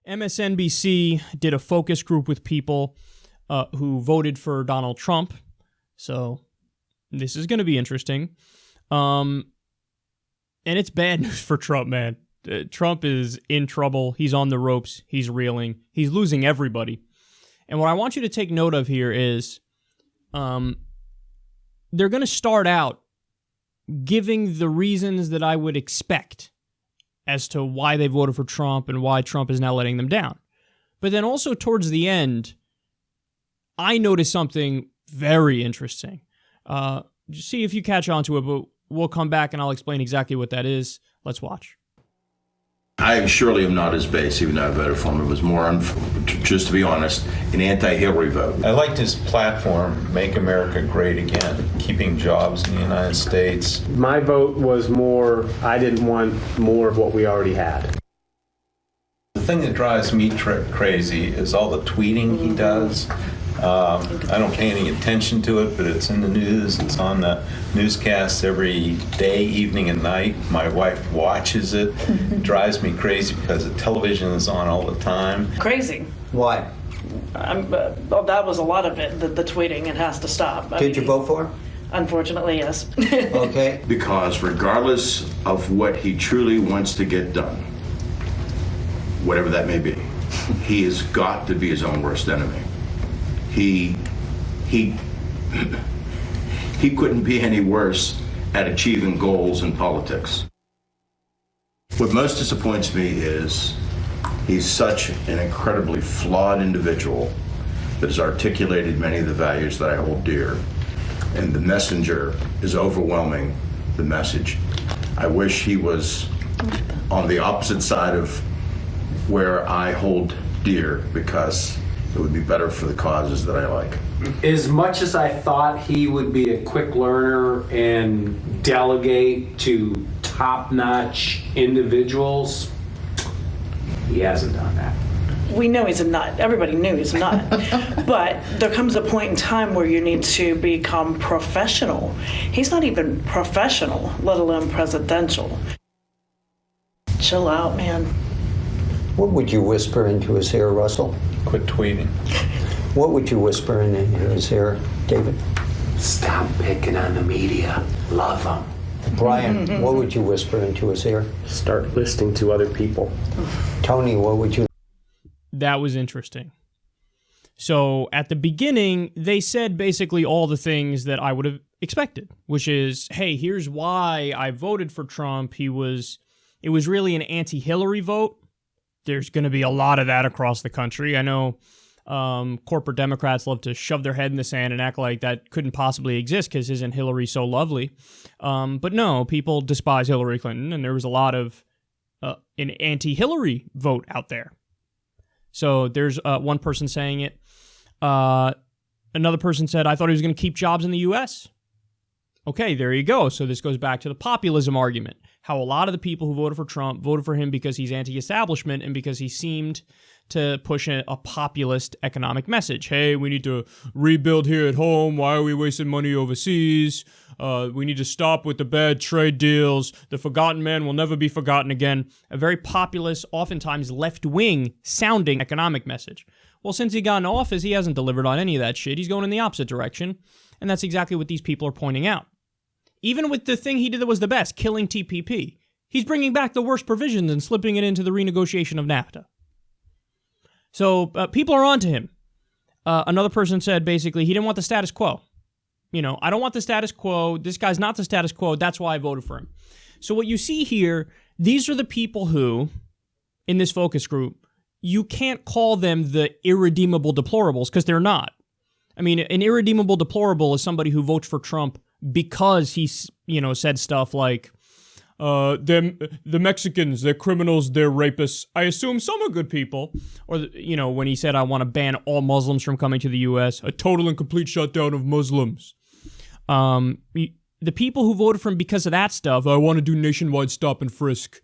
MSNBC did a focus group with people who voted for Donald Trump. So this is going to be interesting. And it's bad news for Trump, man. Trump is in trouble. He's on the ropes. He's reeling. He's losing everybody. And what I want you to take note of here is they're going to start out giving the reasons that I would expect as to why they voted for Trump and why Trump is now letting them down. But then also towards the end, I noticed something very interesting. Just see if you catch on to it, but we'll come back and I'll explain exactly what that is. Let's watch. I surely am not his base, even though I voted for him. It was more, just to be honest, an anti-Hillary vote. I liked his platform, Make America Great Again, keeping jobs in the United States. My vote was more, I didn't want more of what we already had. The thing that drives me crazy is all the tweeting he does. I don't pay any attention to it, but it's in the news. It's on the newscasts every day, evening and night. My wife watches it. It drives me crazy because the television is on all the time. Crazy. Why? Well, that was a lot of it, the tweeting. It has to stop. Did you vote for him? Unfortunately, yes. Okay. Because regardless of what he truly wants to get done, whatever that may be, he has got to be his own worst enemy. He couldn't be any worse at achieving goals in politics. What most disappoints me is he's such an incredibly flawed individual that has articulated many of the values that I hold dear. And the messenger is overwhelming the message. I wish he was on the opposite side of where I hold dear, because it would be better for the causes that I like. As much as I thought he would be a quick learner and delegate to top-notch individuals, he hasn't done that. We know he's a nut. Everybody knew he's a nut. But there comes a point in time where you need to become professional. He's not even professional, let alone presidential. Chill out, man. What would you whisper into his ear, Russell? Quit tweeting. What would you whisper into his ear, David? Stop picking on the media. Love them. Brian, what would you whisper into his ear? Start listening to other people. Tony, what would you... That was interesting. So at the beginning, they said basically all the things that I would have expected, which is, hey, here's why I voted for Trump. It was really an anti-Hillary vote. There's going to be a lot of that across the country. I know corporate Democrats love to shove their head in the sand and act like that couldn't possibly exist because isn't Hillary so lovely? But no, people despise Hillary Clinton, and there was a lot of an anti-Hillary vote out there. So there's one person saying it. Another person said, I thought he was going to keep jobs in the U.S. Okay, there you go. So this goes back to the populism argument. How a lot of the people who voted for Trump voted for him because he's anti-establishment and because he seemed to push a populist economic message. Hey, we need to rebuild here at home. Why are we wasting money overseas? We need to stop with the bad trade deals. The forgotten man will never be forgotten again. A very populist, oftentimes left-wing sounding economic message. Well, since he got in office, he hasn't delivered on any of that shit. He's going in the opposite direction. And that's exactly what these people are pointing out. Even with the thing he did that was the best, killing TPP, he's bringing back the worst provisions and slipping it into the renegotiation of NAFTA. So people are on to him. Another person said basically he didn't want the status quo. You know, I don't want the status quo. This guy's not the status quo. That's why I voted for him. So what you see here, these are the people who, in this focus group, you can't call them the irredeemable deplorables because they're not. I mean, an irredeemable deplorable is somebody who votes for Trump because he, said stuff like, the Mexicans, they're criminals, they're rapists. I assume some are good people. Or, when he said, I want to ban all Muslims from coming to the U.S., a total and complete shutdown of Muslims. The people who voted for him because of that stuff, I want to do nationwide stop and frisk.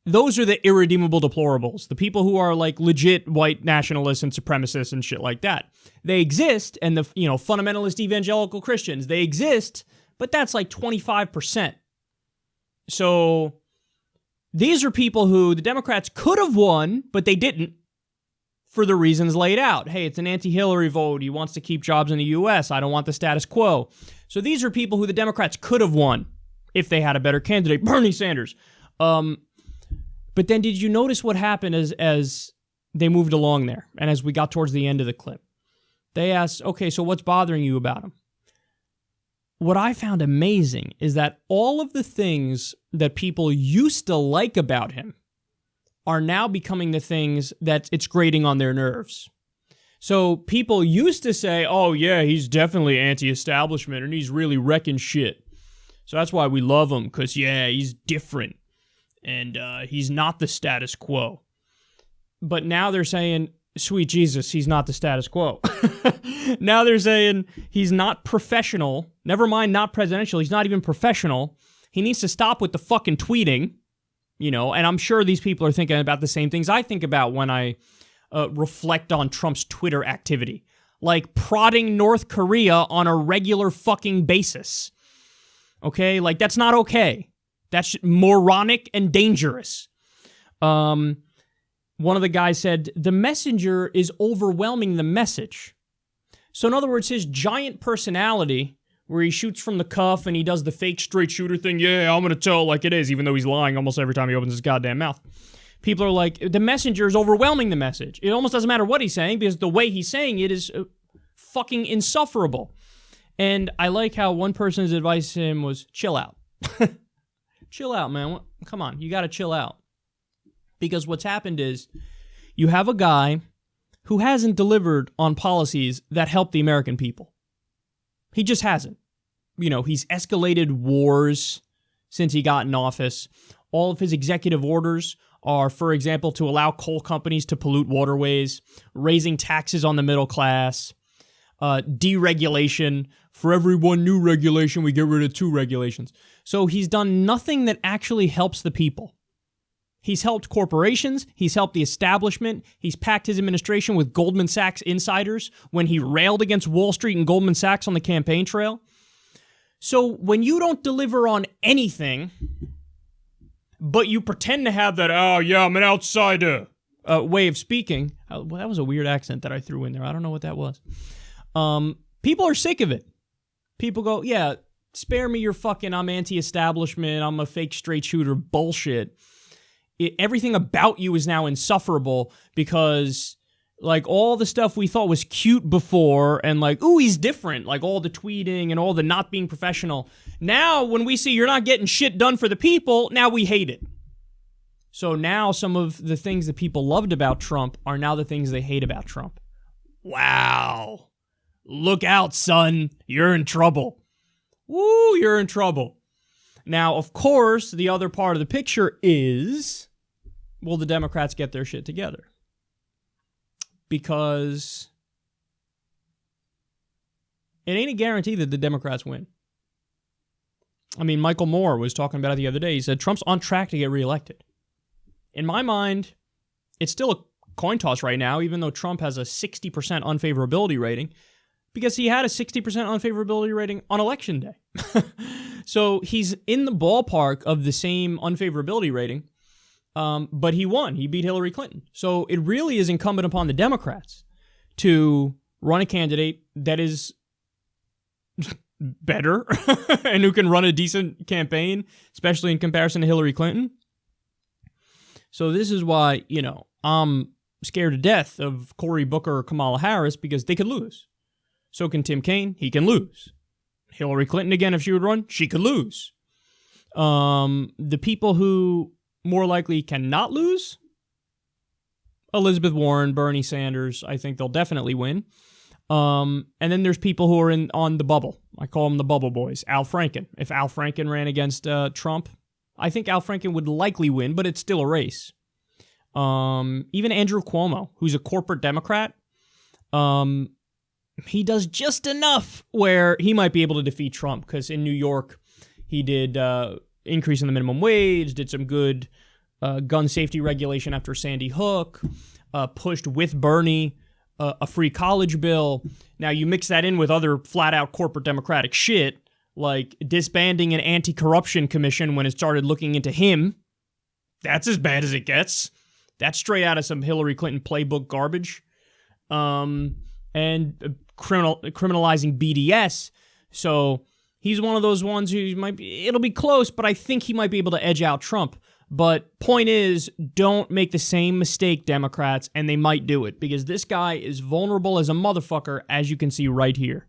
Those are the irredeemable deplorables. The people who are like legit white nationalists and supremacists and shit like that. They exist, and the fundamentalist evangelical Christians, they exist, but that's like 25%. So these are people who the Democrats could have won, but they didn't for the reasons laid out. Hey, it's an anti-Hillary vote. He wants to keep jobs in the U.S. I don't want the status quo. So these are people who the Democrats could have won if they had a better candidate, Bernie Sanders. But then did you notice what happened as they moved along there and as we got towards the end of the clip? They asked, okay, so what's bothering you about him? What I found amazing is that all of the things that people used to like about him are now becoming the things that it's grating on their nerves. So people used to say, oh yeah, he's definitely anti-establishment and he's really wrecking shit. So that's why we love him, because yeah, he's different and he's not the status quo. But now they're saying, sweet Jesus, he's not the status quo. Now they're saying he's not professional. Never mind not presidential. He's not even professional. He needs to stop with the fucking tweeting, you know, and I'm sure these people are thinking about the same things I think about when I reflect on Trump's Twitter activity, like prodding North Korea on a regular fucking basis. Okay? Like, that's not okay. That's moronic and dangerous. One of the guys said, the messenger is overwhelming the message. So in other words, his giant personality, where he shoots from the cuff and he does the fake straight shooter thing, yeah, I'm going to tell it like it is, even though he's lying almost every time he opens his goddamn mouth. People are like, the messenger is overwhelming the message. It almost doesn't matter what he's saying, because the way he's saying it is fucking insufferable. And I like how one person's advice to him was, chill out. Chill out, man. Come on, you got to chill out. Because what's happened is you have a guy who hasn't delivered on policies that help the American people. He just hasn't. You know, he's escalated wars since he got in office. All of his executive orders are, for example, to allow coal companies to pollute waterways, raising taxes on the middle class, deregulation. For every one new regulation, we get rid of 2 regulations. So he's done nothing that actually helps the people. He's helped corporations. He's helped the establishment. He's packed his administration with Goldman Sachs insiders when he railed against Wall Street and Goldman Sachs on the campaign trail. So when you don't deliver on anything, but you pretend to have that, oh yeah, I'm an outsider way of speaking. Well, that was a weird accent that I threw in there. I don't know what that was. People are sick of it. People go, yeah, spare me your fucking I'm anti-establishment, I'm a fake straight shooter bullshit. Everything about you is now insufferable because, like, all the stuff we thought was cute before and, like, ooh, he's different, like all the tweeting and all the not being professional. Now, when we see you're not getting shit done for the people, now we hate it. So now some of the things that people loved about Trump are now the things they hate about Trump. Wow. Look out, son. You're in trouble. Woo, you're in trouble. Now, of course, the other part of the picture is, will the Democrats get their shit together? Because it ain't a guarantee that the Democrats win. I mean, Michael Moore was talking about it the other day. He said Trump's on track to get reelected. In my mind, it's still a coin toss right now, even though Trump has a 60% unfavorability rating, because he had a 60% unfavorability rating on election day. So he's in the ballpark of the same unfavorability rating, but he won. He beat Hillary Clinton. So it really is incumbent upon the Democrats to run a candidate that is better and who can run a decent campaign, especially in comparison to Hillary Clinton. So this is why, you know, I'm scared to death of Cory Booker or Kamala Harris, because they could lose. So can Tim Kaine. He can lose. Hillary Clinton, again, if she would run, she could lose. The people who more likely cannot lose, Elizabeth Warren, Bernie Sanders, I think they'll definitely win. And then there's people who are on the bubble. I call them the bubble boys. Al Franken. If Al Franken ran against Trump, I think Al Franken would likely win, but it's still a race. Even Andrew Cuomo, who's a corporate Democrat, he does just enough where he might be able to defeat Trump, because in New York, he did increase in the minimum wage, did some good gun safety regulation after Sandy Hook, pushed with Bernie a free college bill. Now, you mix that in with other flat-out corporate Democratic shit, like disbanding an anti-corruption commission when it started looking into him That's as bad as it gets. That's straight out of some Hillary Clinton playbook garbage. And criminalizing BDS. So he's one of those ones who it'll be close, but I think he might be able to edge out Trump. But point is, don't make the same mistake, Democrats, and they might do it, because this guy is vulnerable as a motherfucker, as you can see right here.